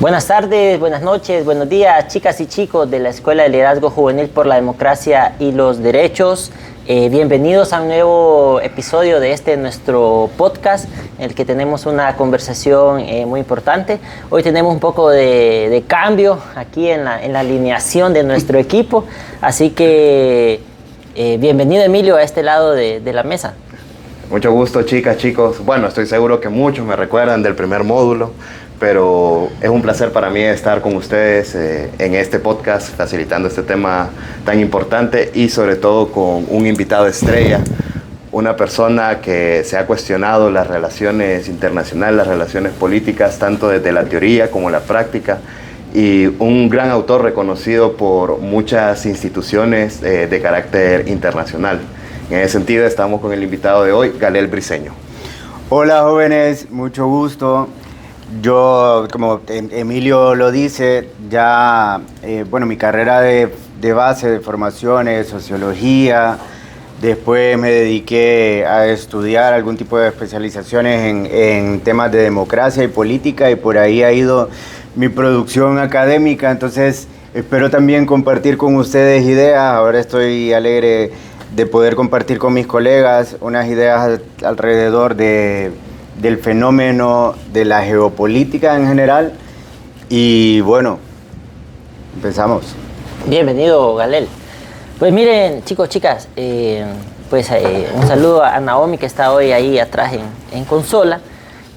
Buenas tardes, buenas noches, buenos días, chicas y chicos de la Escuela de Liderazgo Juvenil por la Democracia y los Derechos. Bienvenidos a un nuevo episodio de nuestro podcast, en el que tenemos una conversación muy importante. Hoy tenemos un poco de cambio aquí en la alineación de nuestro equipo, así que bienvenido, Emilio, a este lado de la mesa. Mucho gusto, chicas, chicos. Bueno, estoy seguro que muchos me recuerdan del primer módulo, pero es un placer para mí estar con ustedes en este podcast, facilitando este tema tan importante y sobre todo con un invitado estrella, una persona que se ha cuestionado las relaciones internacionales, las relaciones políticas, tanto desde la teoría como la práctica, y un gran autor reconocido por muchas instituciones de carácter internacional. En ese sentido, estamos con el invitado de hoy, Galel Briceño. Hola jóvenes, mucho gusto. Yo, como Emilio lo dice, ya, mi carrera de base de formación es sociología. Después me dediqué a estudiar algún tipo de especializaciones en temas de democracia y política, y por ahí ha ido mi producción académica. Entonces, espero también compartir con ustedes ideas. Ahora estoy alegre de poder compartir con mis colegas unas ideas alrededor del fenómeno de la geopolítica en general. Y bueno, empezamos. Bienvenido, Galel. Pues miren, chicos, chicas, un saludo a Naomi, que está hoy ahí atrás en consola.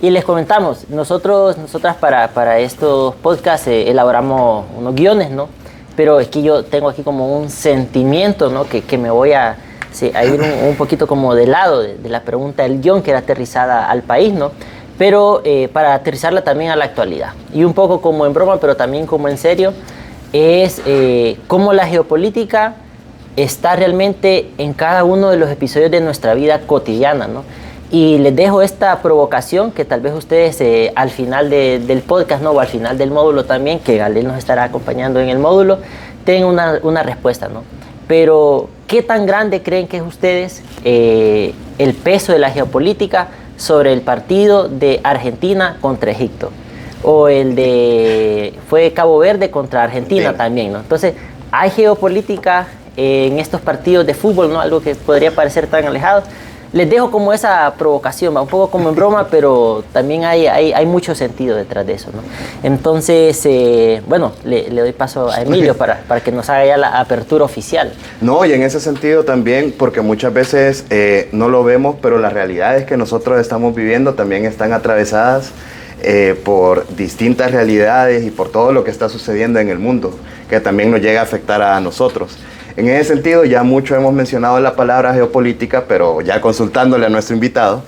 Y les comentamos, nosotras para estos podcasts elaboramos unos guiones, ¿no? Pero es que yo tengo aquí como un sentimiento, ¿no? Que me voy a ir un poquito como de lado de la pregunta del guión, que era aterrizada al país, ¿no? Pero para aterrizarla también a la actualidad. Y un poco como en broma, pero también como en serio, es cómo la geopolítica está realmente en cada uno de los episodios de nuestra vida cotidiana, ¿no? Y les dejo esta provocación, que tal vez ustedes al final del podcast, ¿no? O al final del módulo también, que Galel nos estará acompañando en el módulo, tengan una respuesta, ¿no? Pero, ¿qué tan grande creen que es ustedes el peso de la geopolítica sobre el partido de Argentina contra Egipto? O fue Cabo Verde contra Argentina también, ¿no? Entonces, hay geopolítica en estos partidos de fútbol, ¿no? Algo que podría parecer tan alejado. Les dejo como esa provocación, un poco como en broma, pero también hay mucho sentido detrás de eso, ¿no? Entonces, le doy paso a Emilio para que nos haga ya la apertura oficial. No, y en ese sentido también, porque muchas veces no lo vemos, pero las realidades que nosotros estamos viviendo también están atravesadas por distintas realidades y por todo lo que está sucediendo en el mundo, que también nos llega a afectar a nosotros. En ese sentido, ya mucho hemos mencionado la palabra geopolítica, pero ya consultándole a nuestro invitado,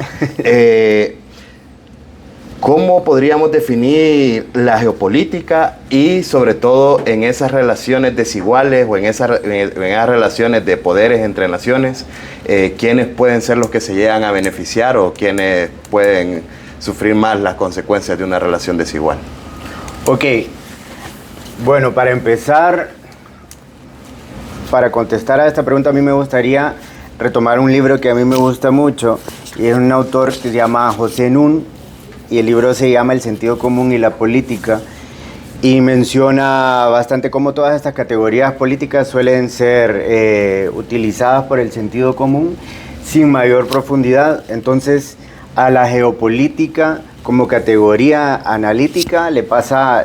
¿cómo podríamos definir la geopolítica y sobre todo en esas relaciones desiguales o en esas relaciones de poderes entre naciones, quiénes pueden ser los que se llegan a beneficiar o quiénes pueden sufrir más las consecuencias de una relación desigual? Ok, bueno, para empezar, para contestar a esta pregunta, a mí me gustaría retomar un libro que a mí me gusta mucho, y es un autor que se llama José Nun, y el libro se llama El sentido común y la política, y menciona bastante cómo todas estas categorías políticas suelen ser utilizadas por el sentido común sin mayor profundidad. Entonces, a la geopolítica como categoría analítica le pasa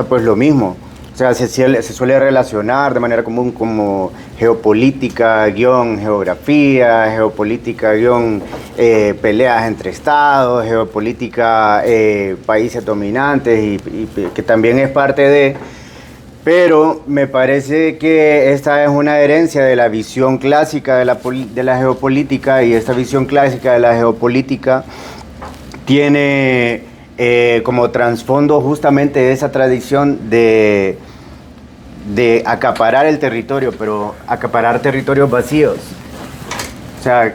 pues lo mismo. O sea, se suele relacionar de manera común como geopolítica, geografía, geopolítica, peleas entre estados, geopolítica, países dominantes, y que también es parte de. Pero me parece que esta es una herencia de la visión clásica de la geopolítica, y esta visión clásica de la geopolítica tiene como trasfondo justamente esa tradición de acaparar el territorio, pero acaparar territorios vacíos. O sea,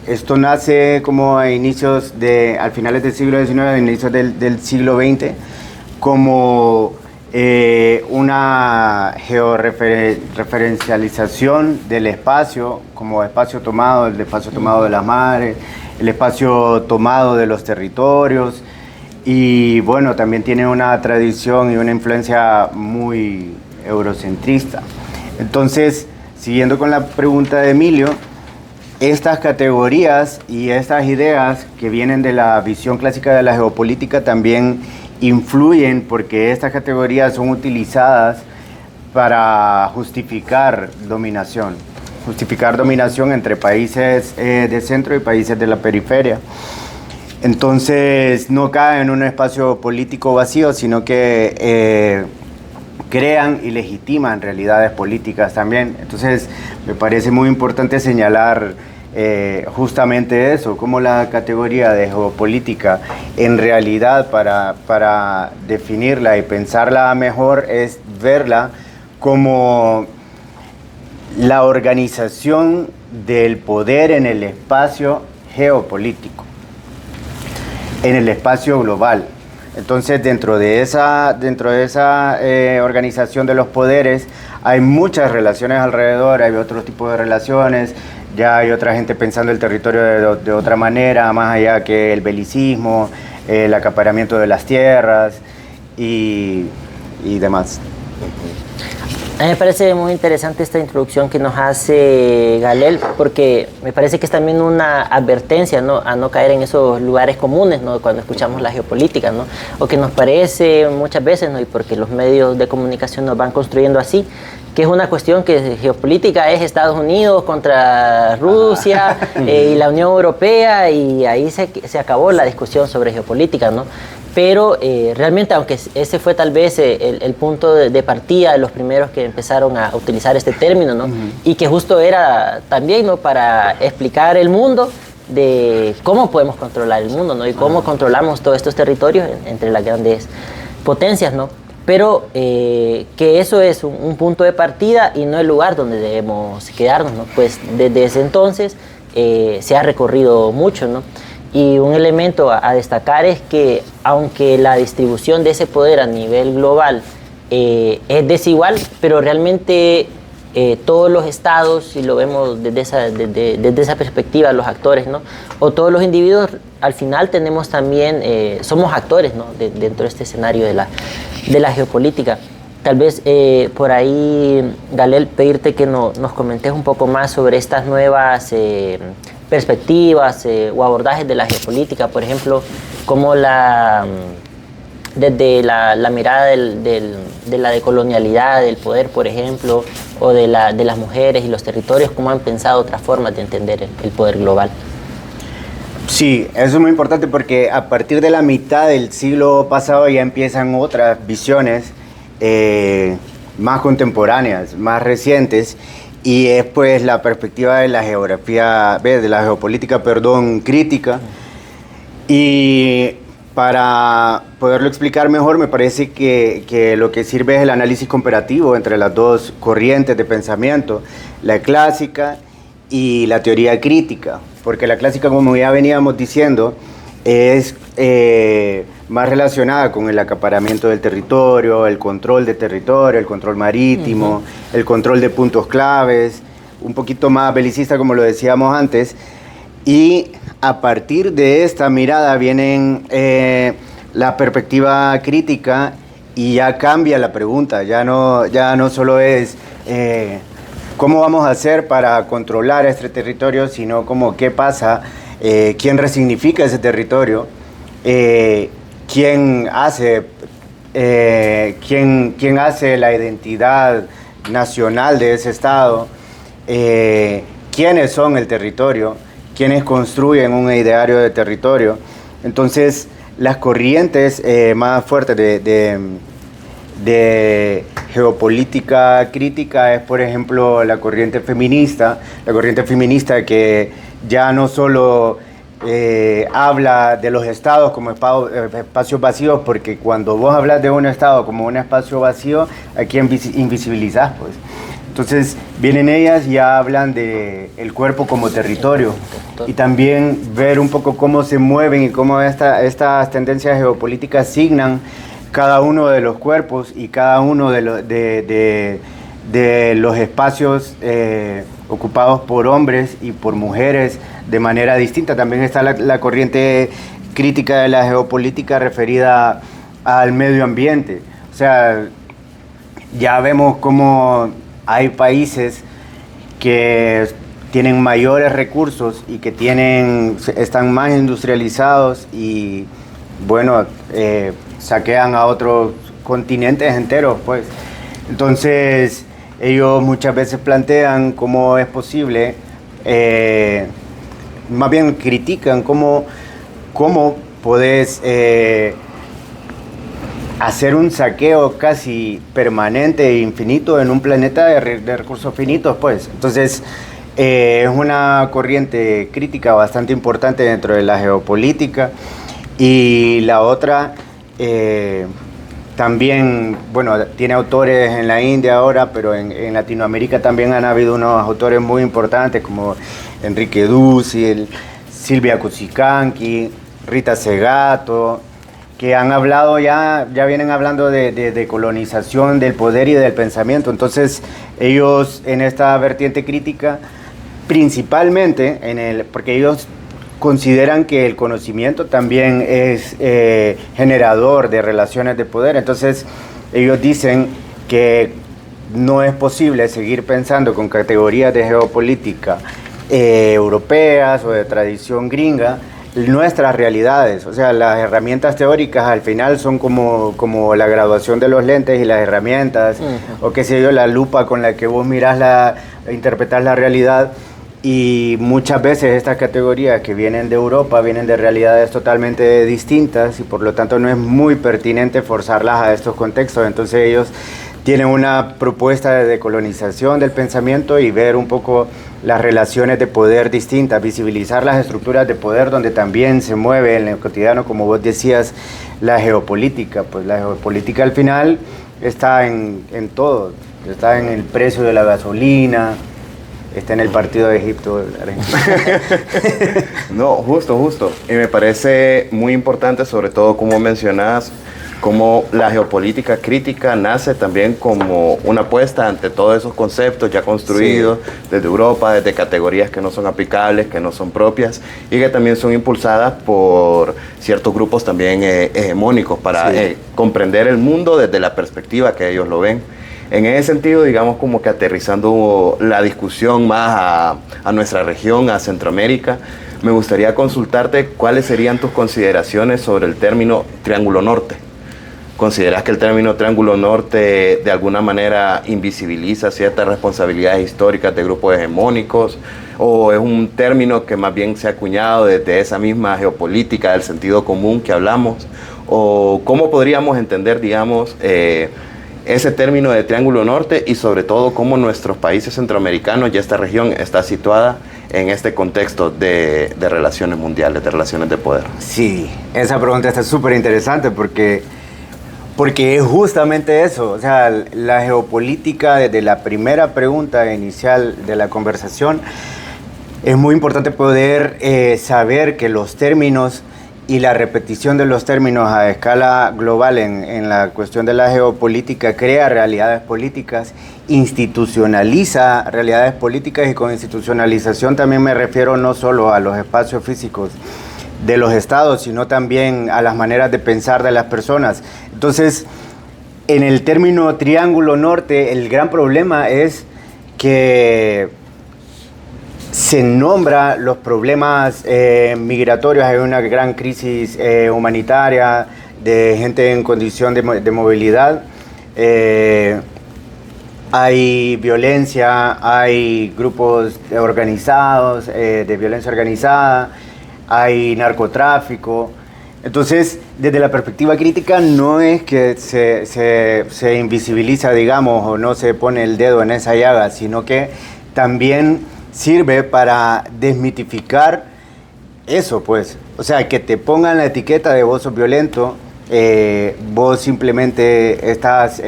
esto nace como a finales del siglo XIX, a inicios del siglo XX, como una georreferencialización del espacio, como espacio tomado, el espacio tomado de las mares, el espacio tomado de los territorios, y bueno, también tiene una tradición y una influencia muy eurocentrista. Entonces, siguiendo con la pregunta de Emilio, estas categorías y estas ideas que vienen de la visión clásica de la geopolítica también influyen porque estas categorías son utilizadas para justificar dominación entre países de centro y países de la periferia. Entonces no caen en un espacio político vacío, sino que crean y legitiman realidades políticas también. Entonces me parece muy importante señalar justamente eso, como la categoría de geopolítica en realidad para definirla y pensarla mejor es verla como la organización del poder en el espacio geopolítico, en el espacio global. Entonces, dentro de esa organización de los poderes hay muchas relaciones alrededor, hay otro tipo de relaciones, ya hay otra gente pensando el territorio de otra manera, más allá que el belicismo, el acaparamiento de las tierras y demás. A mí me parece muy interesante esta introducción que nos hace Galel, porque me parece que es también una advertencia, ¿no?, a no caer en esos lugares comunes, ¿no?, cuando escuchamos la geopolítica, ¿no?, o que nos parece muchas veces, ¿no?, y porque los medios de comunicación nos van construyendo así, que es una cuestión que geopolítica es Estados Unidos contra Rusia y la Unión Europea, y ahí se acabó la discusión sobre geopolítica, ¿no? Pero realmente, aunque ese fue tal vez el punto de partida de los primeros que empezaron a utilizar este término, ¿no? Y que justo era también, ¿no?, para explicar el mundo, de cómo podemos controlar el mundo, ¿no?, y cómo controlamos todos estos territorios entre las grandes potencias, ¿no? Pero que eso es un punto de partida y no el lugar donde debemos quedarnos, ¿no? Pues desde ese entonces se ha recorrido mucho, ¿no? Y un elemento a destacar es que aunque la distribución de ese poder a nivel global es desigual, pero realmente todos los estados, si lo vemos desde esa perspectiva, los actores, ¿no?, o todos los individuos, al final tenemos también, somos actores, ¿no?, dentro de este escenario de la geopolítica. Tal vez por ahí, Galel, pedirte que nos comentes un poco más sobre estas nuevas perspectivas o abordajes de la geopolítica, por ejemplo, como desde la mirada de la decolonialidad, del poder, por ejemplo, o de las mujeres y los territorios, cómo han pensado otras formas de entender el poder global. Sí, eso es muy importante porque a partir de la mitad del siglo pasado ya empiezan otras visiones más contemporáneas, más recientes, y es pues la perspectiva de la geopolítica, crítica. Y para poderlo explicar mejor, me parece que lo que sirve es el análisis comparativo entre las dos corrientes de pensamiento, la clásica y la teoría crítica, porque la clásica, como ya veníamos diciendo, es más relacionada con el acaparamiento del territorio, el control de territorio, el control marítimo, el control de puntos claves, un poquito más belicista, como lo decíamos antes, y a partir de esta mirada viene la perspectiva crítica y ya cambia la pregunta, ya no solo es cómo vamos a hacer para controlar este territorio, sino como qué pasa, quién resignifica ese territorio, quién hace la identidad nacional de ese estado, quiénes son el territorio, quiénes construyen un ideario de territorio. Entonces, las corrientes más fuertes de geopolítica crítica es, por ejemplo, la corriente feminista que ya no solo habla de los estados como espacios vacíos, porque cuando vos hablas de un estado como un espacio vacío, ¿a quién invisibilizás, pues? Entonces vienen ellas y ya hablan de el cuerpo como territorio, y también ver un poco cómo se mueven y cómo estas tendencias geopolíticas asignan cada uno de los cuerpos y cada uno de los espacios ocupados por hombres y por mujeres de manera distinta. También está la corriente crítica de la geopolítica referida al medio ambiente. O sea, ya vemos cómo hay países que tienen mayores recursos y que están más industrializados y, bueno, saquean a otros continentes enteros, pues. Entonces, ellos muchas veces plantean cómo es posible, más bien critican cómo podés hacer un saqueo casi permanente e infinito en un planeta de recursos finitos, pues. Entonces, es una corriente crítica bastante importante dentro de la geopolítica. Y la otra, también, bueno, tiene autores en la India ahora, pero en Latinoamérica también han habido unos autores muy importantes como Enrique Dussel, Silvia Cusicanqui, Rita Segato, que han hablado ya vienen hablando de colonización del poder y del pensamiento. Entonces, ellos en esta vertiente crítica, principalmente porque ellos consideran que el conocimiento también es generador de relaciones de poder. Entonces, ellos dicen que no es posible seguir pensando con categorías de geopolítica europeas o de tradición gringa nuestras realidades. O sea, las herramientas teóricas al final son como la graduación de los lentes y las herramientas, o qué sé yo, la lupa con la que vos mirás interpretás la realidad. Y muchas veces estas categorías que vienen de Europa vienen de realidades totalmente distintas y por lo tanto no es muy pertinente forzarlas a estos contextos. Entonces ellos tienen una propuesta de decolonización del pensamiento y ver un poco las relaciones de poder distintas, visibilizar las estructuras de poder donde también se mueve en el cotidiano, como vos decías, la geopolítica. Pues la geopolítica al final está en todo, está en el precio de la gasolina, está en el partido de Egipto. No, justo. Y me parece muy importante, sobre todo como mencionás, cómo la geopolítica crítica nace también como una apuesta ante todos esos conceptos ya construidos desde Europa, desde categorías que no son aplicables, que no son propias y que también son impulsadas por ciertos grupos también hegemónicos para comprender el mundo desde la perspectiva que ellos lo ven. En ese sentido, digamos, como que aterrizando la discusión más a nuestra región, a Centroamérica, me gustaría consultarte cuáles serían tus consideraciones sobre el término Triángulo Norte. ¿Consideras que el término Triángulo Norte de alguna manera invisibiliza ciertas responsabilidades históricas de grupos hegemónicos? ¿O es un término que más bien se ha acuñado desde esa misma geopolítica del sentido común que hablamos? ¿O cómo podríamos entender, digamos, ese término de Triángulo Norte y sobre todo cómo nuestros países centroamericanos y esta región está situada en este contexto de relaciones mundiales, de relaciones de poder? Sí, esa pregunta está súper interesante porque es justamente eso. O sea, la geopolítica, desde la primera pregunta inicial de la conversación, es muy importante poder saber que los términos y la repetición de los términos a escala global en la cuestión de la geopolítica crea realidades políticas, institucionaliza realidades políticas, y con institucionalización también me refiero no solo a los espacios físicos de los estados, sino también a las maneras de pensar de las personas. Entonces, en el término Triángulo Norte, el gran problema es que se nombra los problemas migratorios. Hay una gran crisis humanitaria de gente en condición de movilidad. Hay violencia, hay grupos organizados de violencia organizada, hay narcotráfico. Entonces, desde la perspectiva crítica, no es que se invisibiliza, digamos, o no se pone el dedo en esa llaga, sino que también sirve para desmitificar eso, pues. O sea, que te pongan la etiqueta de vos sos violento, vos simplemente estás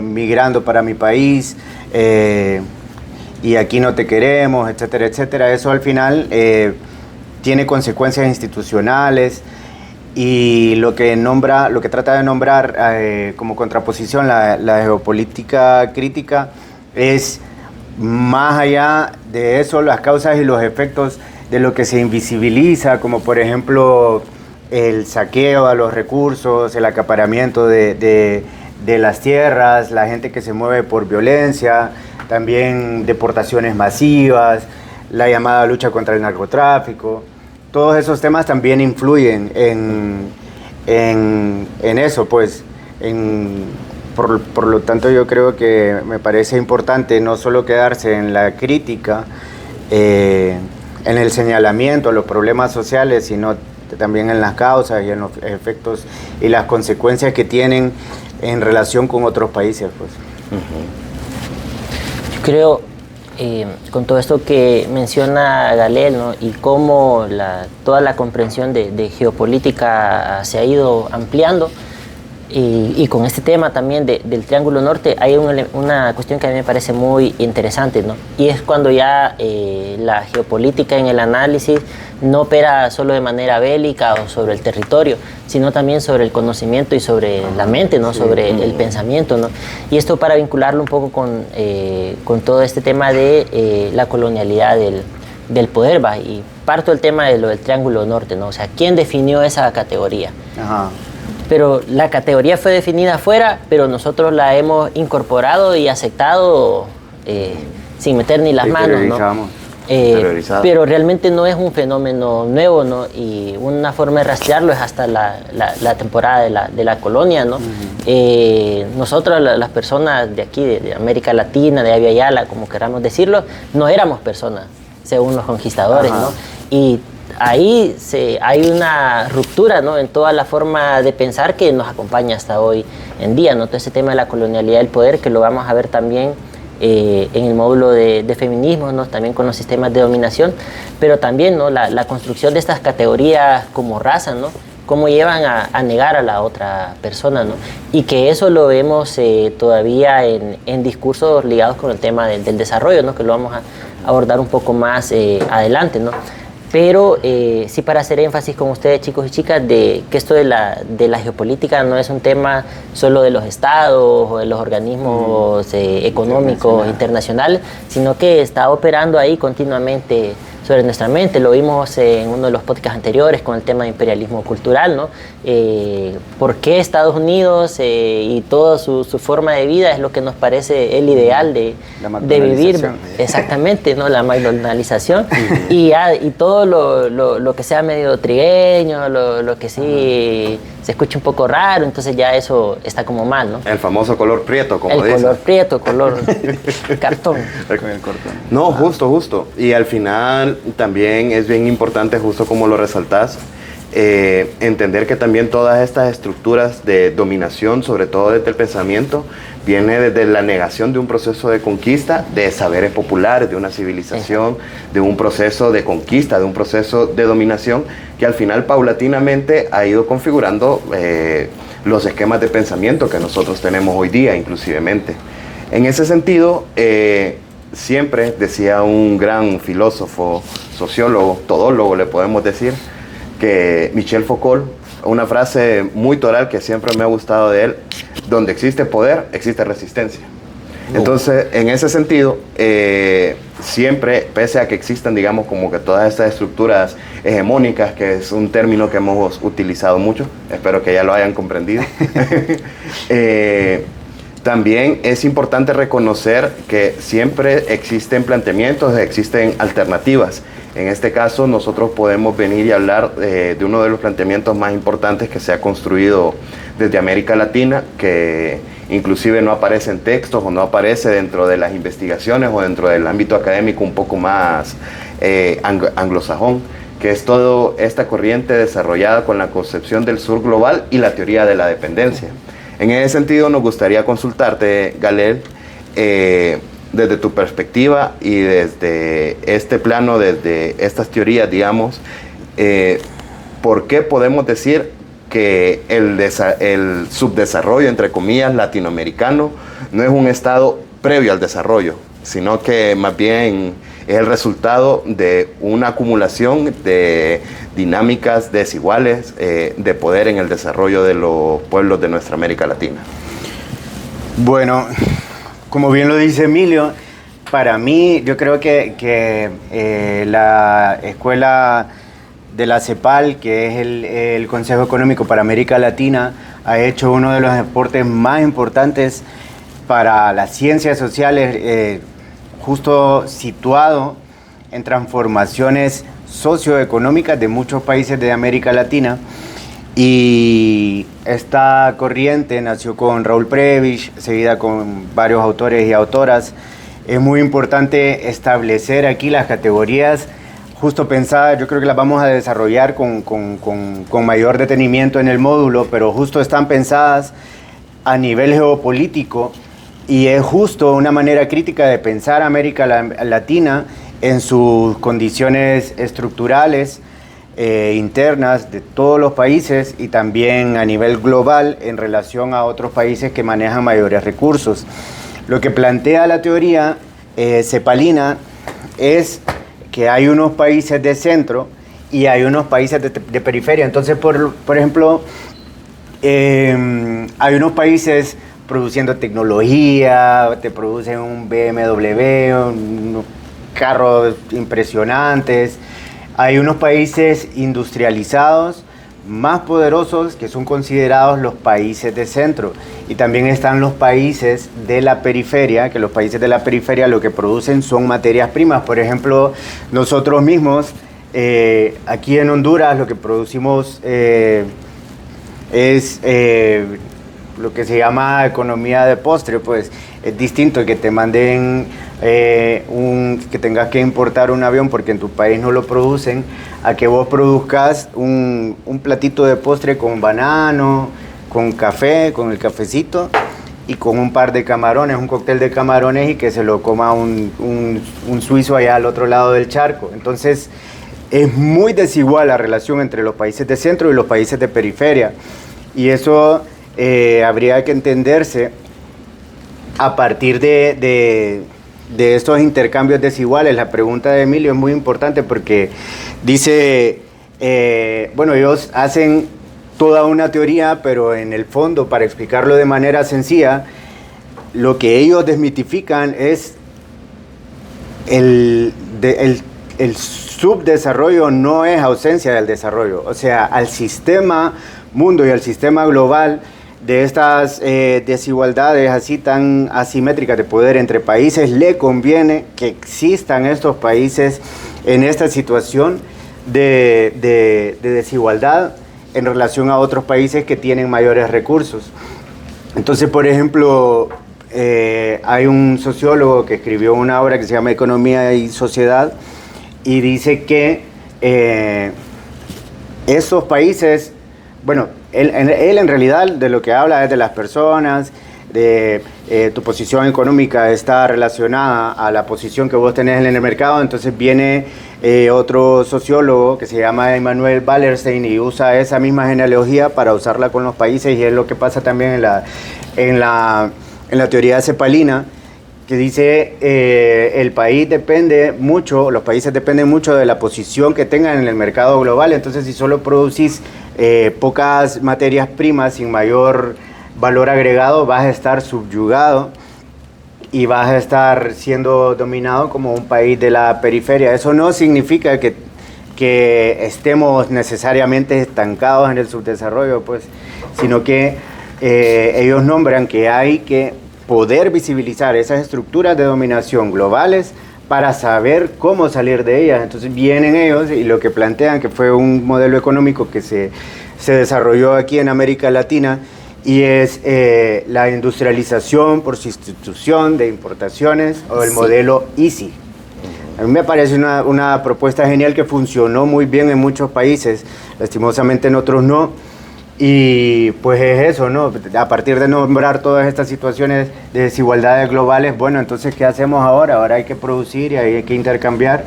migrando para mi país y aquí no te queremos, etcétera, etcétera. Eso al final tiene consecuencias institucionales, y lo que trata de nombrar como contraposición la geopolítica crítica es, más allá de eso, las causas y los efectos de lo que se invisibiliza, como por ejemplo el saqueo a los recursos, el acaparamiento de las tierras, la gente que se mueve por violencia, también deportaciones masivas, la llamada lucha contra el narcotráfico. Todos esos temas también influyen en eso, pues. Por lo tanto, yo creo que me parece importante no solo quedarse en la crítica, en el señalamiento a los problemas sociales, sino también en las causas y en los efectos y las consecuencias que tienen en relación con otros países, pues. Yo creo, con todo esto que menciona Galel, ¿no? Y cómo toda la comprensión de geopolítica se ha ido ampliando, y con este tema también del Triángulo Norte hay una cuestión que a mí me parece muy interesante, ¿no? Y es cuando ya la geopolítica en el análisis no opera solo de manera bélica o sobre el territorio, sino también sobre el conocimiento y sobre la mente, ¿no? Sobre el pensamiento, ¿no? Y esto para vincularlo un poco con todo este tema de la colonialidad del poder, ¿va? Y parto del tema de lo del Triángulo Norte, ¿no? O sea, ¿quién definió esa categoría? Ajá. Pero la categoría fue definida afuera, pero nosotros la hemos incorporado y aceptado sin meter ni las manos, ¿no? Pero realmente no es un fenómeno nuevo, ¿no? Y una forma de rastrearlo es hasta la temporada de la colonia, ¿no? Nosotros, las personas de aquí, de América Latina, de Avia Yala, como queramos decirlo, no éramos personas, según los conquistadores, ¿no? Y ahí hay una ruptura, ¿no? En toda la forma de pensar que nos acompaña hasta hoy en día, ¿no? Todo ese tema de la colonialidad del poder, que lo vamos a ver también en el módulo de feminismo, ¿no? También con los sistemas de dominación, pero también, ¿no? La construcción de estas categorías como raza, ¿no? Cómo llevan a negar a la otra persona, ¿no? Y que eso lo vemos todavía en discursos ligados con el tema del desarrollo, ¿no? Que lo vamos a abordar un poco más adelante, ¿no? Pero sí, para hacer énfasis con ustedes, chicos y chicas, de que esto de la geopolítica no es un tema solo de los estados o de los organismos económicos internacionales, sino que está operando ahí continuamente sobre nuestra mente. Lo vimos en uno de los podcasts anteriores con el tema de imperialismo cultural, ¿no? ¿Por qué Estados Unidos y toda su forma de vida es lo que nos parece el ideal de vivir? Exactamente, ¿no? La McDonaldización. y todo lo que sea medio trigueño, lo que sí se escucha un poco raro, entonces ya eso está como mal, ¿no? El famoso color prieto, como dicen. El color prieto, color cartón. No, justo. Y al final también es bien importante, justo como lo resaltás, entender que también todas estas estructuras de dominación, sobre todo desde el pensamiento, viene desde la negación de un proceso de conquista de saberes populares, de una civilización, de un proceso de conquista, de un proceso de dominación que al final paulatinamente ha ido configurando los esquemas de pensamiento que nosotros tenemos hoy día, inclusivemente. En ese sentido, siempre decía un gran filósofo, sociólogo, todólogo le podemos decir, que Michel Foucault, una frase muy toral que siempre me ha gustado de él: donde existe poder, existe resistencia. Entonces, en ese sentido, siempre, pese a que existan, digamos, como que todas estas estructuras hegemónicas, que es un término que hemos utilizado mucho, espero que ya lo hayan comprendido, también es importante reconocer que siempre existen planteamientos, existen alternativas. En este caso, nosotros podemos venir y hablar de uno de los planteamientos más importantes que se ha construido desde América Latina, que inclusive no aparece en textos o no aparece dentro de las investigaciones o dentro del ámbito académico un poco más anglosajón, que es toda esta corriente desarrollada con la concepción del sur global y la teoría de la dependencia. En ese sentido, nos gustaría consultarte, Galel, desde tu perspectiva y desde este plano, desde estas teorías, digamos, ¿por qué podemos decir que el subdesarrollo, entre comillas, latinoamericano no es un estado previo al desarrollo, sino que más bien es el resultado de una acumulación de dinámicas desiguales de poder en el desarrollo de los pueblos de nuestra América Latina? Bueno, como bien lo dice Emilio, para mí yo creo que la escuela de la CEPAL, que es el Consejo Económico para América Latina, ha hecho uno de los aportes más importantes para las ciencias sociales, justo situado en transformaciones socioeconómicas de muchos países de América Latina. Y esta corriente nació con Raúl Prebisch, seguida con varios autores y autoras. Es muy importante establecer aquí las categorías justo pensadas. Yo creo que las vamos a desarrollar con mayor detenimiento en el módulo, pero justo están pensadas a nivel geopolítico, y es justo una manera crítica de pensar a América Latina en sus condiciones estructurales, internas de todos los países, y también a nivel global en relación a otros países que manejan mayores recursos. Lo que plantea la teoría cepalina es que hay unos países de centro y hay unos países de periferia. Entonces, por ejemplo, hay unos países produciendo tecnología, te producen un BMW, unos carros impresionantes. Hay unos países industrializados más poderosos que son considerados los países de centro, y también están los países de la periferia, que los países de la periferia lo que producen son materias primas. Por ejemplo, nosotros mismos aquí en Honduras lo que producimos es lo que se llama economía de postre. Pues es distinto que te manden que tengas que importar un avión porque en tu país no lo producen, a que vos produzcas un platito de postre con banano, con café, con el cafecito y con un par de camarones, un cóctel de camarones, y que se lo coma un suizo allá al otro lado del charco. Entonces es muy desigual la relación entre los países de centro y los países de periferia, y eso habría que entenderse a partir de estos intercambios desiguales. La pregunta de Emilio es muy importante porque dice, bueno, ellos hacen toda una teoría, pero en el fondo, para explicarlo de manera sencilla, lo que ellos desmitifican es el subdesarrollo no es ausencia del desarrollo. O sea, al sistema mundo y al sistema global de estas desigualdades así tan asimétricas de poder entre países, le conviene que existan estos países en esta situación de desigualdad en relación a otros países que tienen mayores recursos. Entonces, por ejemplo, hay un sociólogo que escribió una obra que se llama Economía y Sociedad, y dice que esos países, bueno, él en realidad de lo que habla es de las personas, de tu posición económica está relacionada a la posición que vos tenés en el mercado. Entonces viene otro sociólogo que se llama Emmanuel Wallerstein y usa esa misma genealogía para usarla con los países, y es lo que pasa también en la teoría cepalina, que dice el país depende mucho, los países dependen mucho de la posición que tengan en el mercado global. Entonces, si solo producís pocas materias primas sin mayor valor agregado, vas a estar subyugado y vas a estar siendo dominado como un país de la periferia. Eso no significa que estemos necesariamente estancados en el subdesarrollo, pues, sino que ellos nombran que hay que poder visibilizar esas estructuras de dominación globales para saber cómo salir de ellas. Entonces vienen ellos y lo que plantean, que fue un modelo económico que se desarrolló aquí en América Latina, y es la industrialización por sustitución de importaciones, o el modelo EASY. A mí me parece una propuesta genial que funcionó muy bien en muchos países, lastimosamente en otros no. Y pues es eso, ¿no? A partir de nombrar todas estas situaciones de desigualdades globales, bueno, entonces, ¿qué hacemos ahora? Ahora hay que producir y hay que intercambiar,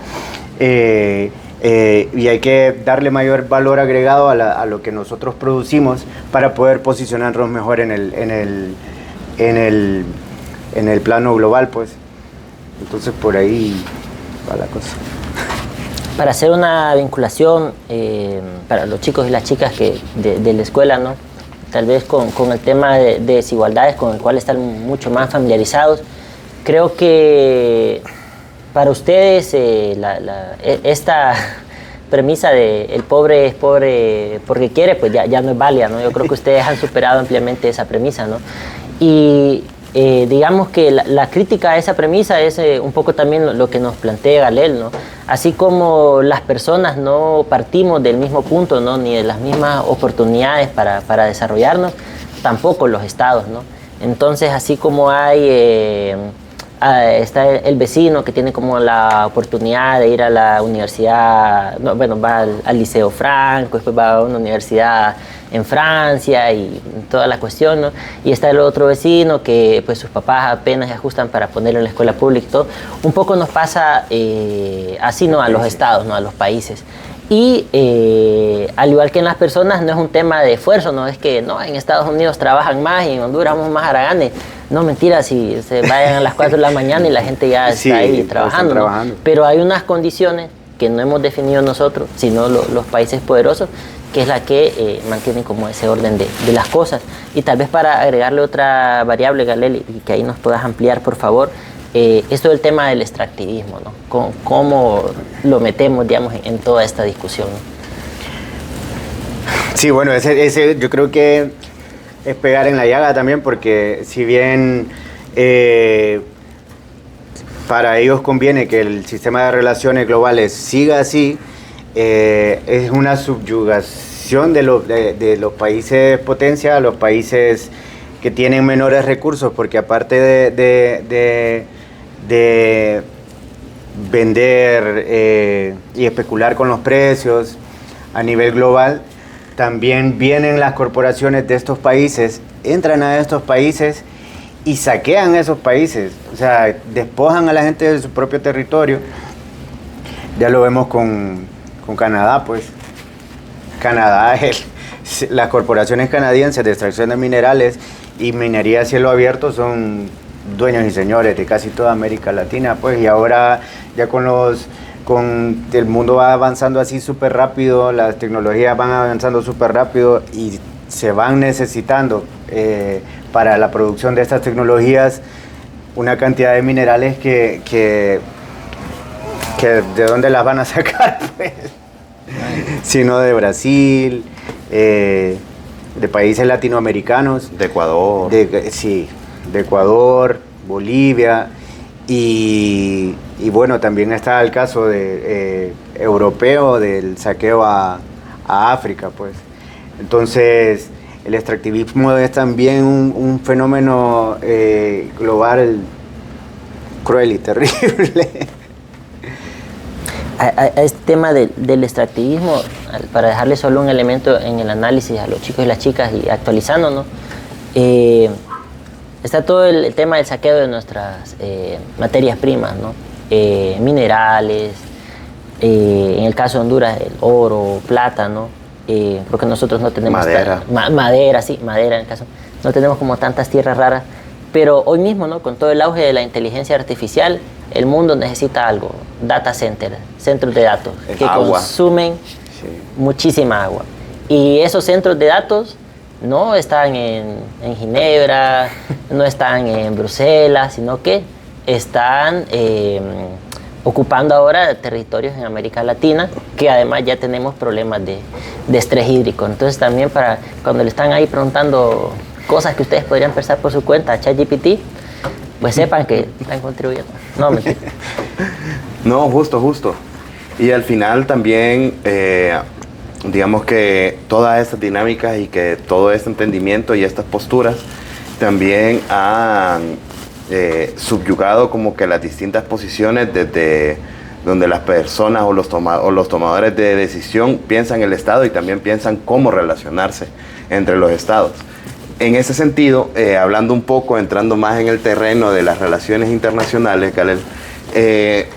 y hay que darle mayor valor agregado a lo que nosotros producimos para poder posicionarnos mejor en el plano global, pues. Entonces, por ahí va la cosa. Para hacer una vinculación para los chicos y las chicas de la escuela, ¿no? Tal vez con el tema de desigualdades, con el cual están mucho más familiarizados, creo que para ustedes esta premisa de el pobre es pobre porque quiere, pues ya no es válida, ¿no? Yo creo que ustedes han superado ampliamente esa premisa, ¿no? Y digamos que la crítica a esa premisa es un poco también lo que nos plantea Galel, ¿no? Así como las personas no partimos del mismo punto, ¿no? Ni de las mismas oportunidades para desarrollarnos, tampoco los estados, ¿no? Entonces, así como hay está el vecino que tiene como la oportunidad de ir a la universidad, no, bueno, va al Liceo Franco, después va a una universidad en Francia y toda la cuestión, ¿no? Y está el otro vecino que pues sus papás apenas se ajustan para ponerlo en la escuela pública y todo. Un poco nos pasa así, ¿no? A los estados, ¿no? A los países. Y al igual que en las personas, no es un tema de esfuerzo, no es que no, en Estados Unidos trabajan más y en Honduras somos más haraganes. No, mentira, si se vayan a las 4 de la mañana y la gente ya está ahí trabajando, ¿no? Pero hay unas condiciones que no hemos definido nosotros, sino los países poderosos, que es la que mantienen como ese orden de las cosas. Y tal vez para agregarle otra variable, Galel, y que ahí nos puedas ampliar, por favor, esto del tema del extractivismo, ¿no? ¿Cómo lo metemos, digamos, en toda esta discusión, ¿no? Sí, bueno, ese yo creo que es pegar en la llaga también, porque si bien para ellos conviene que el sistema de relaciones globales siga así, es una subyugación de los países potencia a los países que tienen menores recursos, porque aparte de vender y especular con los precios a nivel global, también vienen las corporaciones de estos países, entran a estos países y saquean esos países, o sea, despojan a la gente de su propio territorio. Ya lo vemos con Canadá, pues. Canadá, las corporaciones canadienses de extracción de minerales y minería a cielo abierto son dueños y señores de casi toda América Latina, pues, y ahora ya el mundo va avanzando así súper rápido, las tecnologías van avanzando súper rápido y se van necesitando para la producción de estas tecnologías una cantidad de minerales que ¿de dónde las van a sacar? Pues, sino de Brasil, de países latinoamericanos. De Ecuador. Sí, de Ecuador, Bolivia. Y bueno, también está el caso europeo del saqueo a África, pues. Entonces, el extractivismo es también un fenómeno global cruel y terrible. A este tema del extractivismo, para dejarle solo un elemento en el análisis a los chicos y las chicas y actualizando, ¿no? Está todo el tema del saqueo de nuestras materias primas, ¿no? Minerales, en el caso de Honduras, el oro, plata, ¿no? Porque nosotros no tenemos... Madera. Madera, sí, madera en el caso. No tenemos como tantas tierras raras. Pero hoy mismo, ¿no? Con todo el auge de la inteligencia artificial, el mundo necesita algo, data center, centros de datos, que consumen muchísima agua. Y esos centros de datos no están en Ginebra, no están en Bruselas, sino que están ocupando ahora territorios en América Latina, que además ya tenemos problemas de estrés hídrico. Entonces también para cuando le están ahí preguntando cosas que ustedes podrían pensar por su cuenta a ChatGPT, pues sepan que están contribuyendo. No, mentira. No, justo. Y al final también, digamos que todas estas dinámicas y que todo este entendimiento y estas posturas también han subyugado como que las distintas posiciones desde donde las personas o los tomadores de decisión piensan el Estado y también piensan cómo relacionarse entre los Estados. En ese sentido, hablando un poco, entrando más en el terreno de las relaciones internacionales, Galel,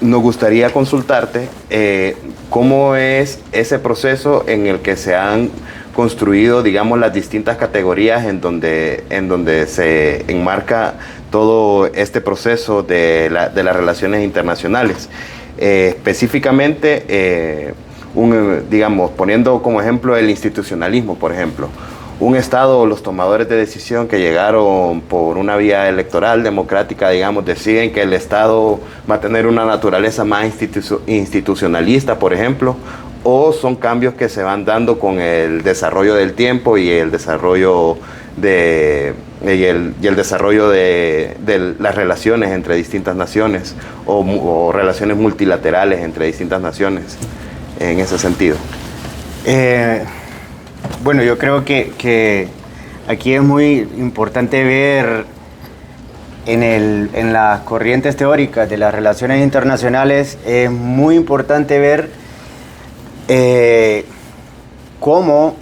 nos gustaría consultarte cómo es ese proceso en el que se han construido, digamos, las distintas categorías en donde se enmarca todo este proceso de las relaciones internacionales. Específicamente, digamos, poniendo como ejemplo el institucionalismo, por ejemplo. Un Estado o los tomadores de decisión que llegaron por una vía electoral democrática, digamos, deciden que el Estado va a tener una naturaleza más institucionalista, por ejemplo, o son cambios que se van dando con el desarrollo del tiempo y el desarrollo de las relaciones entre distintas naciones o relaciones multilaterales entre distintas naciones en ese sentido? Bueno, yo creo que aquí es muy importante ver en las corrientes teóricas de las relaciones internacionales, es muy importante ver cómo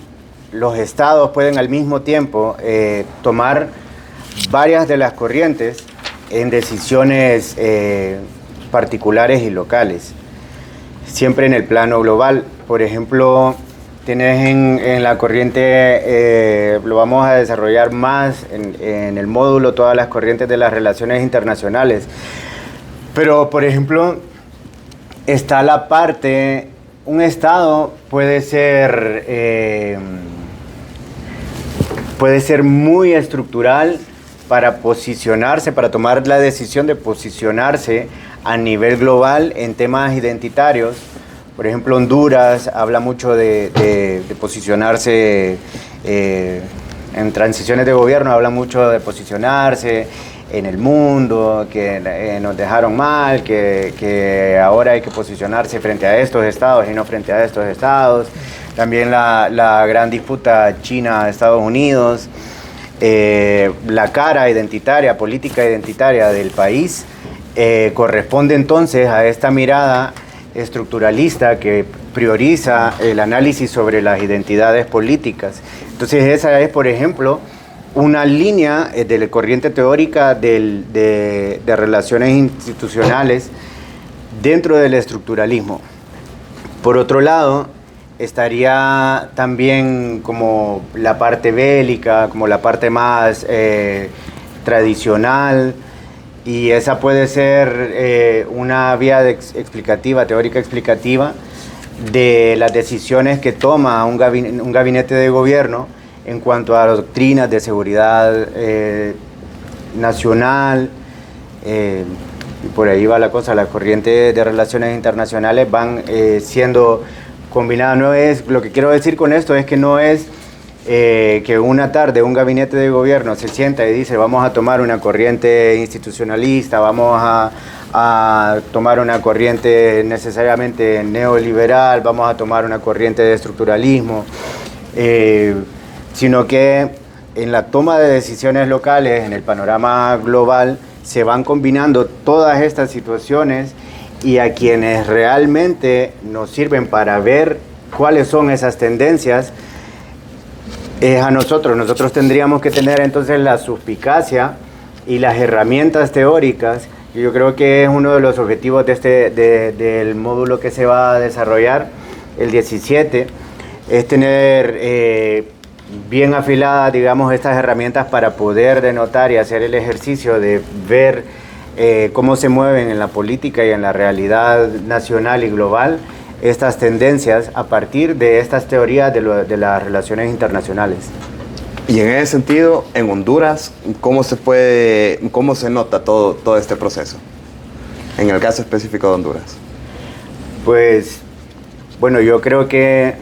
los estados pueden al mismo tiempo tomar varias de las corrientes en decisiones particulares y locales, siempre en el plano global. Por ejemplo, tienes en la corriente, lo vamos a desarrollar más en el módulo, todas las corrientes de las relaciones internacionales. Pero, por ejemplo, está la parte, un Estado puede ser muy estructural para posicionarse, para tomar la decisión de posicionarse a nivel global en temas identitarios. Por ejemplo, Honduras habla mucho de posicionarse en transiciones de gobierno, habla mucho de posicionarse en el mundo, que nos dejaron mal, que ahora hay que posicionarse frente a estos estados y no frente a estos estados. También la gran disputa China-Estados Unidos, la cara identitaria, política identitaria del país, corresponde entonces a esta mirada estructuralista que prioriza el análisis sobre las identidades políticas. Entonces esa es, por ejemplo, una línea de la corriente teórica de relaciones institucionales dentro del estructuralismo. Por otro lado, estaría también como la parte bélica, como la parte más tradicional, y esa puede ser una vía explicativa, teórica explicativa, de las decisiones que toma un gabinete de gobierno en cuanto a doctrinas de seguridad nacional, y por ahí va la cosa. Las corrientes de relaciones internacionales van siendo combinadas. No es, lo que quiero decir con esto es que no es que una tarde un gabinete de gobierno se sienta y dice vamos a tomar una corriente institucionalista, vamos a tomar una corriente necesariamente neoliberal, vamos a tomar una corriente de estructuralismo, sino que en la toma de decisiones locales, en el panorama global, se van combinando todas estas situaciones, y a quienes realmente nos sirven para ver cuáles son esas tendencias es a nosotros. Nosotros tendríamos que tener entonces la suspicacia y las herramientas teóricas, y yo creo que es uno de los objetivos del módulo que se va a desarrollar, el 17, es tener bien afiladas, digamos, estas herramientas para poder denotar y hacer el ejercicio de ver cómo se mueven en la política y en la realidad nacional y global estas tendencias a partir de estas teorías de las relaciones internacionales. Y en ese sentido, en Honduras, ¿cómo se nota todo este proceso? En el caso específico de Honduras. Pues, bueno, yo creo que,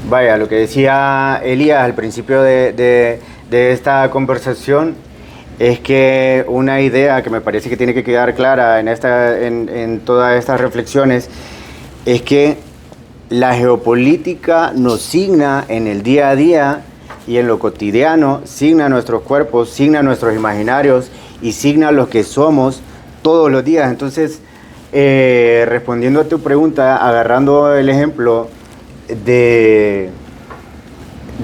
vaya, lo que decía Elías al principio de esta conversación, es que una idea que me parece que tiene que quedar clara en todas estas reflexiones es que la geopolítica nos signa en el día a día y en lo cotidiano, signa nuestros cuerpos, signa nuestros imaginarios y signa lo que somos todos los días. Entonces, respondiendo a tu pregunta, agarrando el ejemplo de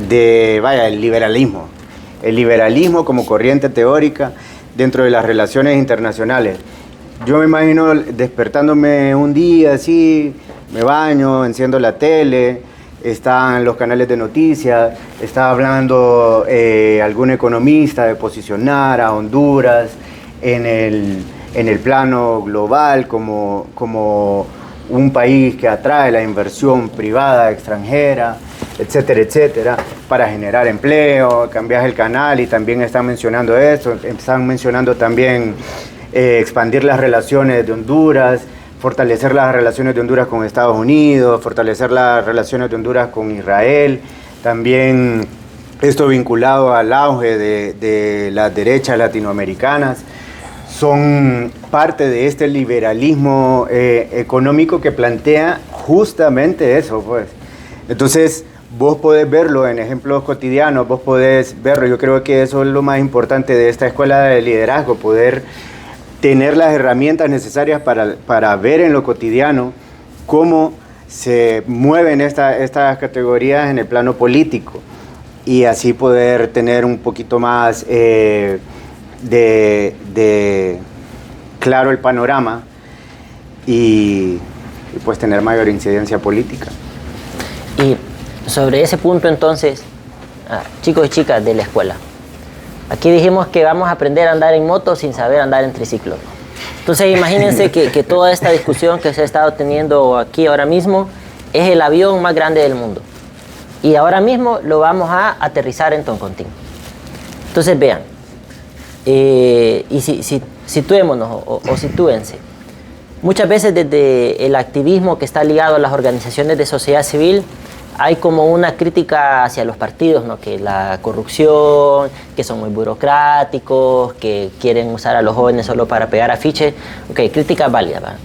el liberalismo. El liberalismo como corriente teórica dentro de las relaciones internacionales. Yo me imagino despertándome un día así, me baño, enciendo la tele, están los canales de noticias, está hablando algún economista de posicionar a Honduras en el plano global como un país que atrae la inversión privada extranjera, etcétera, etcétera, para generar empleo. Cambias el canal y también están mencionando esto, están mencionando también expandir las relaciones de Honduras fortalecer las relaciones de Honduras con Estados Unidos, fortalecer las relaciones de Honduras con Israel, también esto vinculado al auge de las derechas latinoamericanas, son parte de este liberalismo económico que plantea justamente eso, pues. Entonces, vos podés verlo en ejemplos cotidianos, vos podés verlo. Yo creo que eso es lo más importante de esta escuela de liderazgo, poder tener las herramientas necesarias para ver en lo cotidiano cómo se mueven estas categorías en el plano político y así poder tener un poquito más de claro el panorama y pues tener mayor incidencia política. Y sobre ese punto entonces, chicos y chicas de la escuela, aquí dijimos que vamos a aprender a andar en moto sin saber andar en triciclo. Entonces imagínense que toda esta discusión que se ha estado teniendo aquí ahora mismo es el avión más grande del mundo. Y ahora mismo lo vamos a aterrizar en Toncontín. Entonces vean, y situémonos o sitúense. Muchas veces desde el activismo que está ligado a las organizaciones de sociedad civil hay como una crítica hacia los partidos, ¿no? Que la corrupción, que son muy burocráticos, que quieren usar a los jóvenes solo para pegar afiches. Ok, crítica válida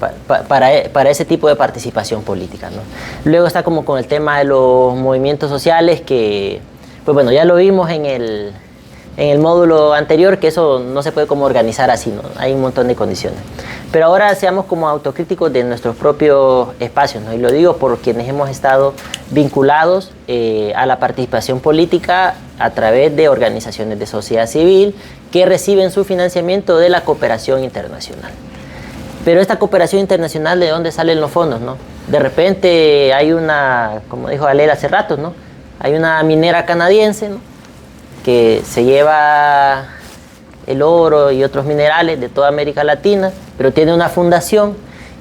para ese tipo de participación política, ¿no? Luego está como con el tema de los movimientos sociales, que pues bueno, ya lo vimos en el módulo anterior, que eso no se puede como organizar así, ¿no? Hay un montón de condiciones. Pero ahora seamos como autocríticos de nuestros propios espacios, ¿no? Y lo digo por quienes hemos estado vinculados a la participación política a través de organizaciones de sociedad civil que reciben su financiamiento de la cooperación internacional. Pero esta cooperación internacional, ¿de dónde salen los fondos, no? De repente hay una, como dijo Alel hace rato, ¿no? Hay una minera canadiense, ¿no? Que se lleva el oro y otros minerales de toda América Latina, pero tiene una fundación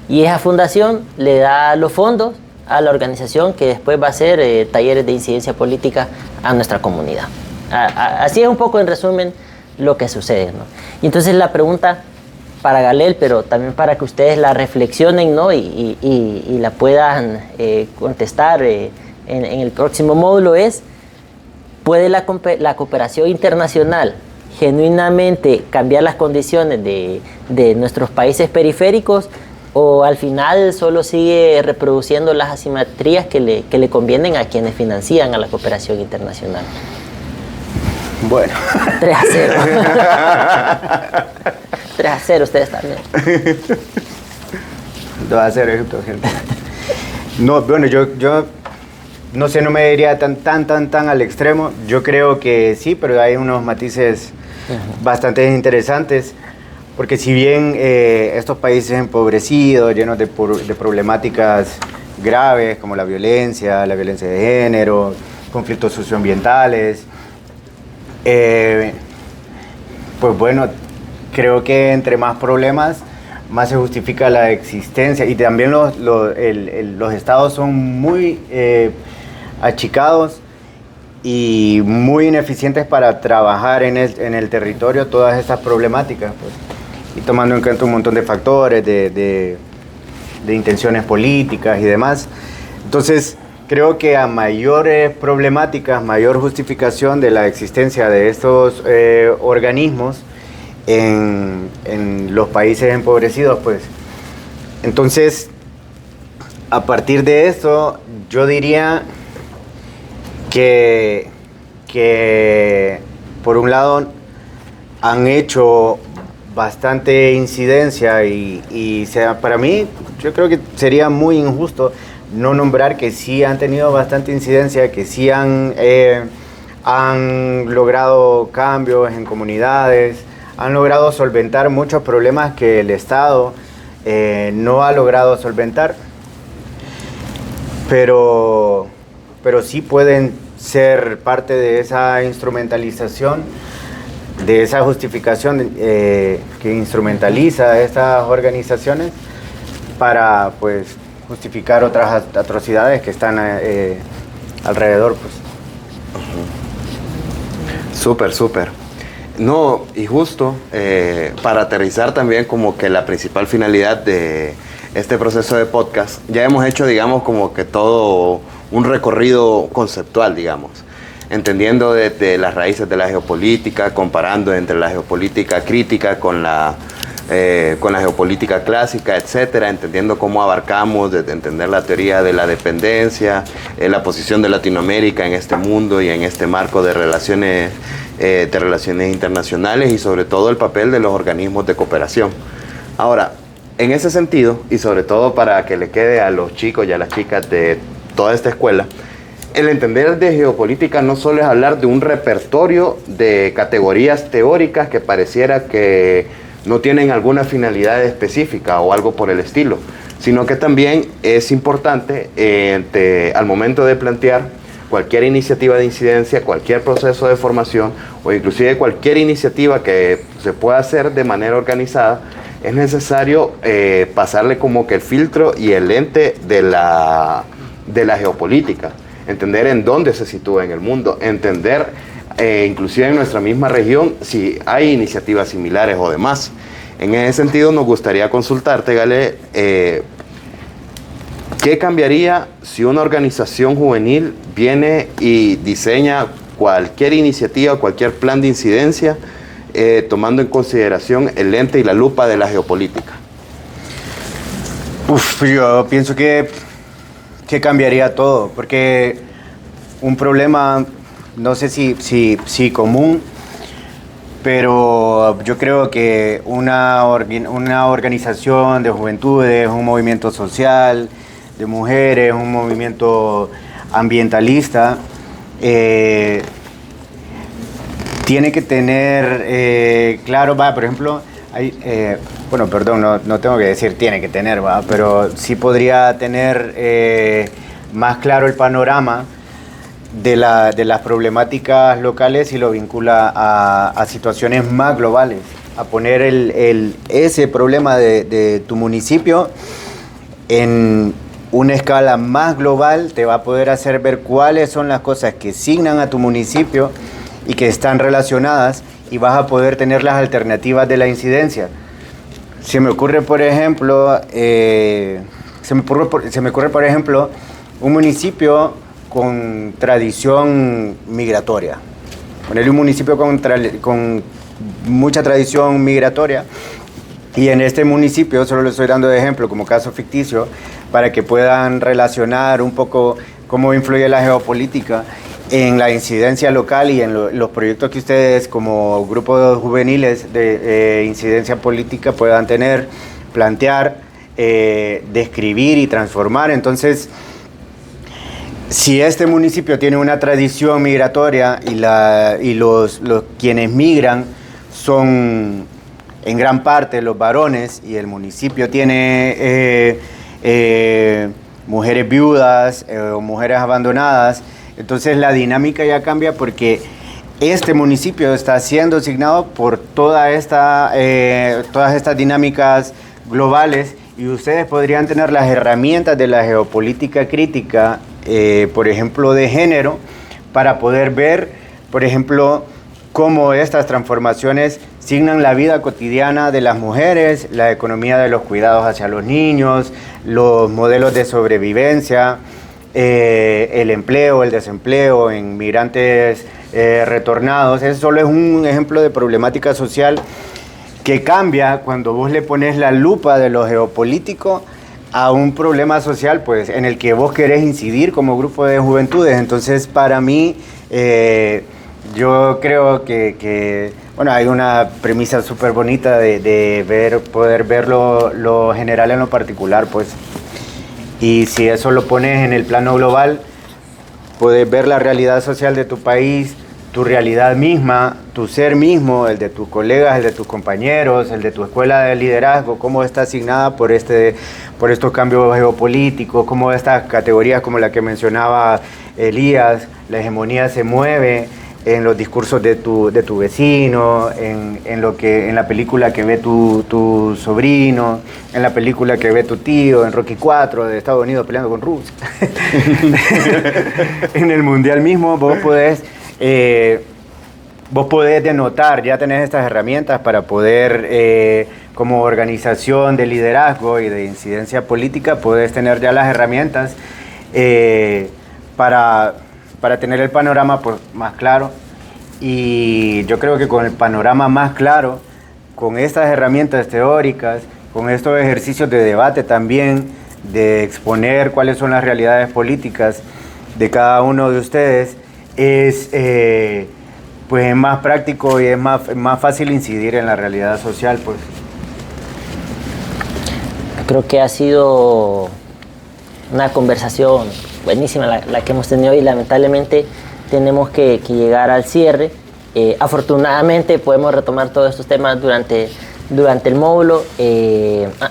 y esa fundación le da los fondos a la organización que después va a hacer talleres de incidencia política a nuestra comunidad. Así es un poco en resumen lo que sucede, ¿no? Y entonces la pregunta para Galel, pero también para que ustedes la reflexionen, ¿no? y la puedan contestar en el próximo módulo es: ¿puede la cooperación internacional genuinamente cambiar las condiciones de nuestros países periféricos, o al final solo sigue reproduciendo las asimetrías que le convienen a quienes financian a la cooperación internacional? Bueno. 3-0. 3-0 ustedes también. 2-0 Egipto, gente. No, bueno, yo no sé, no me diría tan al extremo. Yo creo que sí, pero hay unos matices bastante interesantes, porque si bien estos países empobrecidos, llenos de problemáticas graves como la violencia de género, conflictos socioambientales, pues bueno, creo que entre más problemas, más se justifica la existencia, y también los estados son muy achicados y muy ineficientes para trabajar en el territorio todas estas problemáticas, pues, y tomando en cuenta un montón de factores, de intenciones políticas y demás. Entonces, creo que a mayores problemáticas, mayor justificación de la existencia de estos organismos en los países empobrecidos, pues. Entonces, a partir de esto, yo diría que por un lado han hecho bastante incidencia y para mí yo creo que sería muy injusto no nombrar que sí han tenido bastante incidencia, que sí han logrado cambios en comunidades, han logrado solventar muchos problemas que el Estado no ha logrado solventar, pero sí pueden ser parte de esa instrumentalización, de esa justificación que instrumentaliza a estas organizaciones para, pues, justificar otras atrocidades que están alrededor, pues. Súper. No, y justo para aterrizar también como que la principal finalidad de este proceso de podcast, ya hemos hecho, digamos, como que todo un recorrido conceptual, digamos, entendiendo desde las raíces de la geopolítica, comparando entre la geopolítica crítica con la geopolítica clásica, etcétera, entendiendo cómo abarcamos desde entender la teoría de la dependencia, la posición de Latinoamérica en este mundo y en este marco de relaciones internacionales y sobre todo el papel de los organismos de cooperación. Ahora, en ese sentido, y sobre todo para que le quede a los chicos y a las chicas de toda esta escuela, el entender de geopolítica no solo es hablar de un repertorio de categorías teóricas que pareciera que no tienen alguna finalidad específica o algo por el estilo, sino que también es importante al momento de plantear cualquier iniciativa de incidencia, cualquier proceso de formación o inclusive cualquier iniciativa que se pueda hacer de manera organizada, es necesario pasarle como que el filtro y el lente de la geopolítica, entender en dónde se sitúa en el mundo, entender inclusive en nuestra misma región si hay iniciativas similares o demás. En ese sentido nos gustaría consultarte, Gale, ¿qué cambiaría si una organización juvenil viene y diseña cualquier iniciativa, cualquier plan de incidencia, tomando en consideración el lente y la lupa de la geopolítica? Yo pienso que cambiaría todo, porque un problema, no sé si común, pero yo creo que una organización de juventudes, un movimiento social, de mujeres, un movimiento ambientalista, tiene que tener claro, por ejemplo, no tengo que decir tiene que tener, pero sí podría tener más claro el panorama de las problemáticas locales y lo vincula a situaciones más globales, a poner ese problema de tu municipio en una escala más global. Te va a poder hacer ver cuáles son las cosas que signan a tu municipio y que están relacionadas, y vas a poder tener las alternativas de la incidencia. Se me ocurre, por ejemplo, un municipio con tradición migratoria. Ponerle un municipio con mucha tradición migratoria, y en este municipio, solo le estoy dando de ejemplo como caso ficticio, para que puedan relacionar un poco cómo influye la geopolítica en la incidencia local y en los proyectos que ustedes como grupos juveniles de incidencia política puedan tener, plantear, describir y transformar. Entonces, si este municipio tiene una tradición migratoria y los quienes migran son en gran parte los varones, y el municipio tiene mujeres viudas o mujeres abandonadas, entonces la dinámica ya cambia, porque este municipio está siendo asignado por todas estas dinámicas globales, y ustedes podrían tener las herramientas de la geopolítica crítica, por ejemplo, de género, para poder ver, por ejemplo, cómo estas transformaciones signan la vida cotidiana de las mujeres, la economía de los cuidados hacia los niños, los modelos de sobrevivencia, el empleo, el desempleo en migrantes retornados. Eso solo es un ejemplo de problemática social que cambia cuando vos le pones la lupa de lo geopolítico a un problema social, pues, en el que vos querés incidir como grupo de juventudes. Entonces, para mí, yo creo que hay una premisa súper bonita de poder ver lo general en lo particular, pues. Y si eso lo pones en el plano global, puedes ver la realidad social de tu país, tu realidad misma, tu ser mismo, el de tus colegas, el de tus compañeros, el de tu escuela de liderazgo, cómo está asignada por estos cambios geopolíticos, cómo estas categorías como la que mencionaba Elías, la hegemonía se mueve en los discursos de tu vecino, en la película que ve tu sobrino, en la película que ve tu tío, en Rocky 4 de Estados Unidos peleando con Rusia. En el mundial mismo vos podés denotar, ya tenés estas herramientas para poder como organización de liderazgo y de incidencia política, puedes tener ya las herramientas para tener el panorama pues, más claro. Y yo creo que con el panorama más claro, con estas herramientas teóricas, con estos ejercicios de debate también, de exponer cuáles son las realidades políticas de cada uno de ustedes, pues es más práctico y es más fácil incidir en la realidad social. Pues. Creo que ha sido una conversación buenísima la que hemos tenido y lamentablemente tenemos que llegar al cierre. Afortunadamente podemos retomar todos estos temas durante el módulo.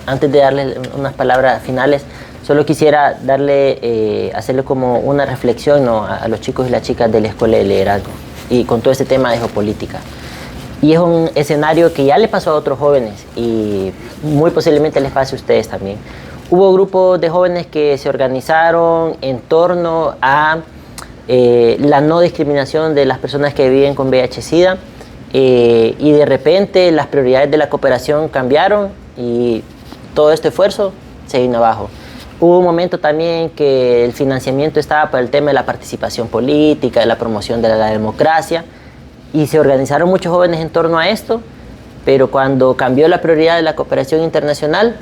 Antes de darle unas palabras finales, solo quisiera hacerle como una reflexión, ¿no?, a los chicos y las chicas de la Escuela de Liderazgo y con todo este tema de geopolítica. Y es un escenario que ya le pasó a otros jóvenes y muy posiblemente les pase a ustedes también. Hubo grupos de jóvenes que se organizaron en torno a la no discriminación de las personas que viven con VIH-Sida y de repente las prioridades de la cooperación cambiaron y todo este esfuerzo se vino abajo. Hubo un momento también que el financiamiento estaba para el tema de la participación política, de la promoción de la democracia y se organizaron muchos jóvenes en torno a esto, pero cuando cambió la prioridad de la cooperación internacional,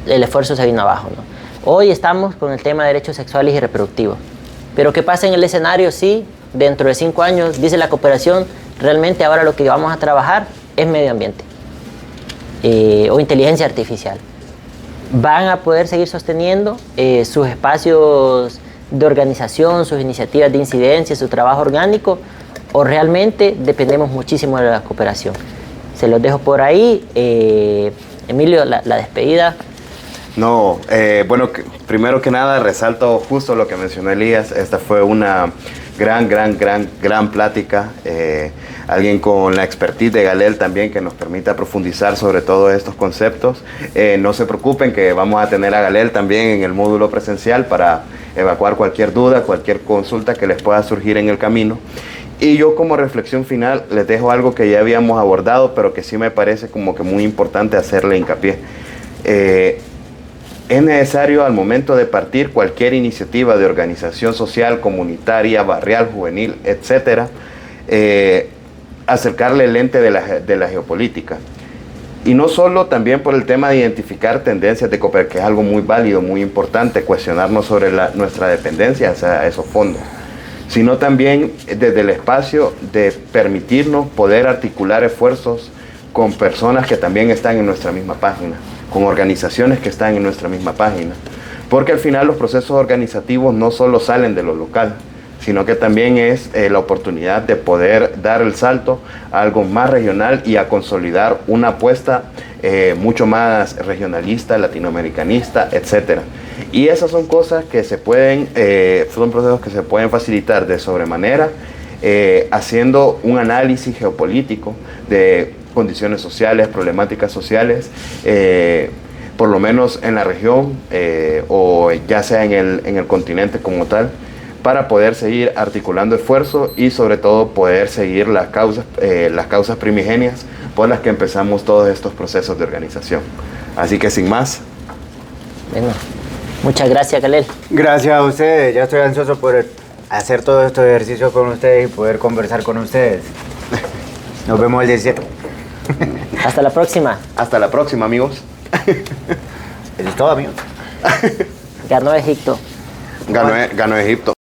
el esfuerzo se vino abajo, ¿no? Hoy estamos con el tema de derechos sexuales y reproductivos. Pero ¿qué pasa en el escenario si dentro de 5 años, dice la cooperación, realmente ahora lo que vamos a trabajar es medio ambiente o inteligencia artificial? ¿Van a poder seguir sosteniendo sus espacios de organización, sus iniciativas de incidencia, su trabajo orgánico? ¿O realmente dependemos muchísimo de la cooperación? Se los dejo por ahí. Emilio, la despedida. No, bueno, primero que nada resalto justo lo que mencionó Elías. Esta fue una gran plática. Alguien con la expertise de Galel también que nos permita profundizar sobre todos estos conceptos. No se preocupen que vamos a tener a Galel también en el módulo presencial para evacuar cualquier duda, cualquier consulta que les pueda surgir en el camino. Y yo como reflexión final les dejo algo que ya habíamos abordado, pero que sí me parece como que muy importante hacerle hincapié. Es necesario al momento de partir cualquier iniciativa de organización social, comunitaria, barrial, juvenil, etcétera, acercarle el lente de la geopolítica. Y no solo también por el tema de identificar tendencias de cooperación, que es algo muy válido, muy importante, cuestionarnos sobre nuestra dependencia hacia esos fondos, sino también desde el espacio de permitirnos poder articular esfuerzos con personas que también están en nuestra misma página, con organizaciones que están en nuestra misma página. Porque al final los procesos organizativos no solo salen de lo local, sino que también es la oportunidad de poder dar el salto a algo más regional y a consolidar una apuesta mucho más regionalista, latinoamericanista, etc. Y esas son cosas que se pueden, son procesos que se pueden facilitar de sobremanera, haciendo un análisis geopolítico de condiciones sociales, problemáticas sociales, por lo menos en la región o ya sea en el continente como tal, para poder seguir articulando esfuerzos y sobre todo poder seguir las causas primigenias por las que empezamos todos estos procesos de organización. Así que sin más. Bueno, muchas gracias, Galel. Gracias a ustedes, ya estoy ansioso por hacer todos estos ejercicios con ustedes y poder conversar con ustedes. Nos vemos el 17. Hasta la próxima. Hasta la próxima, amigos. Eso es todo, amigos. Ganó Egipto. Ganó Egipto.